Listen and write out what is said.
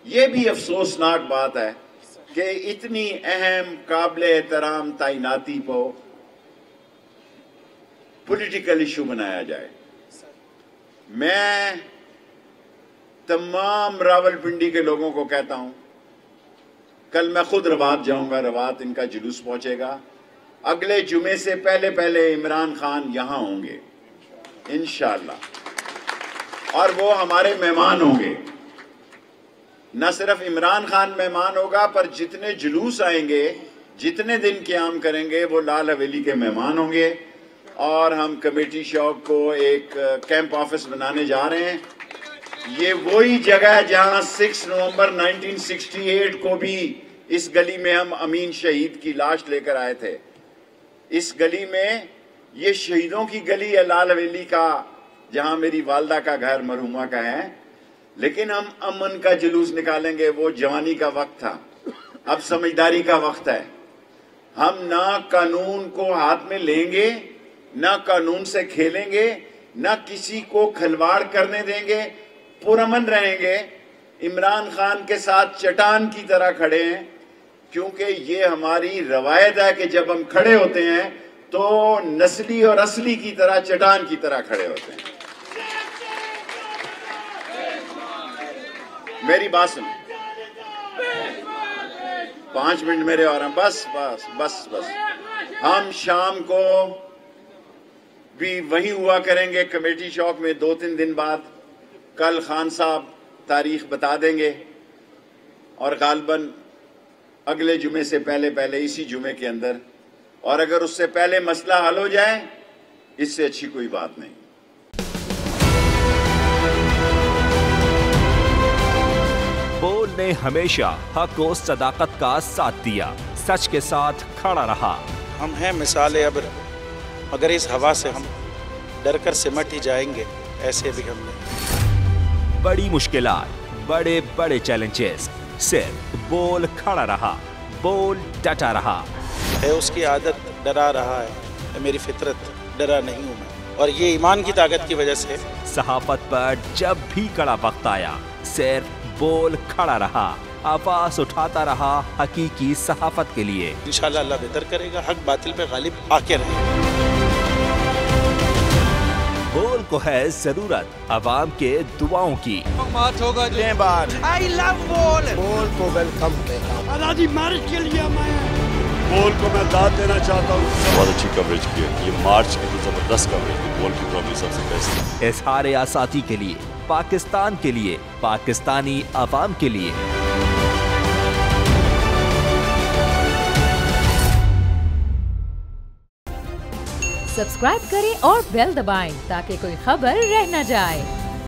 ये भी अफसोसनाक बात है कि इतनी अहम काबिल एहतराम तैनाती को पॉलिटिकल इशू बनाया जाए। मैं तमाम रावलपिंडी के लोगों को कहता हूं, कल मैं खुद रवात जाऊंगा, रवात इनका जुलूस पहुंचेगा। अगले जुमे से पहले पहले इमरान खान यहां होंगे इंशाअल्लाह, और वो हमारे मेहमान होंगे। न सिर्फ इमरान खान मेहमान होगा, पर जितने जुलूस आएंगे, जितने दिन क़याम करेंगे, वो लाल हवेली के मेहमान होंगे। और हम कमेटी शौक को एक कैंप ऑफिस बनाने जा रहे हैं। ये वही जगह है जहां 6 नवंबर 1968 को भी इस गली में हम अमीन शहीद की लाश लेकर आए थे। इस गली में, ये शहीदों की गली है लाल हवेली का, जहां मेरी वालदा का घर मरहुमा का है। लेकिन हम अमन का जुलूस निकालेंगे। वो जवानी का वक्त था, अब समझदारी का वक्त है। हम ना कानून को हाथ में लेंगे, ना कानून से खेलेंगे, ना किसी को खिलवाड़ करने देंगे, पुरअमन रहेंगे। इमरान खान के साथ चट्टान की तरह खड़े हैं, क्योंकि ये हमारी रवायत है कि जब हम खड़े होते हैं तो नस्ली और असली की तरह, चट्टान की तरह खड़े होते हैं। मेरी बात सुन, 5 मिनट मेरे और हैं, बस बस बस बस। हम शाम को भी वहीं हुआ करेंगे कमेटी चौक में 2-3 दिन बाद। कल खान साहब तारीख बता देंगे, और गालबन अगले जुमे से पहले पहले, इसी जुमे के अंदर। और अगर उससे पहले मसला हल हो जाए, इससे अच्छी कोई बात नहीं। बोल ने हमेशा हक और सदाकत का साथ दिया, सच के साथ खड़ा रहा। हम हैं मिसाल अब्र, मगर इस हवा से हम डर कर सिमट ही जाएंगे, ऐसे भी हम नहीं। बड़ी मुश्किलात, बड़े बड़े चैलेंजेस, सिर्फ बोल खड़ा रहा, बोल डटा रहा। है उसकी आदत डरा रहा है, मेरी फितरत डरा नहीं हूं मैं, और ये ईमान की ताकत की वजह से। सहाफत पर जब भी कड़ा वक्त आया, सिर्फ बोल खड़ा रहा, आवाज उठाता रहा हकीकी सहाफत के लिए। इंशाल्लाह अल्लाह बेहतर करेगा, हक बातिल पे गालिब आके रहेगा। बोल को है जरूरत अवाम के दुआओं की। आई लव बोल। बोल को वेलकम आजादी मार्च के लिए मैं बोल को मैं दाद देना चाहता हूँ। बहुत अच्छी कवरेज की है, ये मार्च की तो जबरदस्त कवरेज है। बोल की प्रॉब्लम सबसे बेस्ट। इजहार आसाती के लिए, पाकिस्तान के लिए, पाकिस्तानी अवाम के लिए। सब्सक्राइब करें और बेल दबाएं ताकि कोई खबर रह न जाए।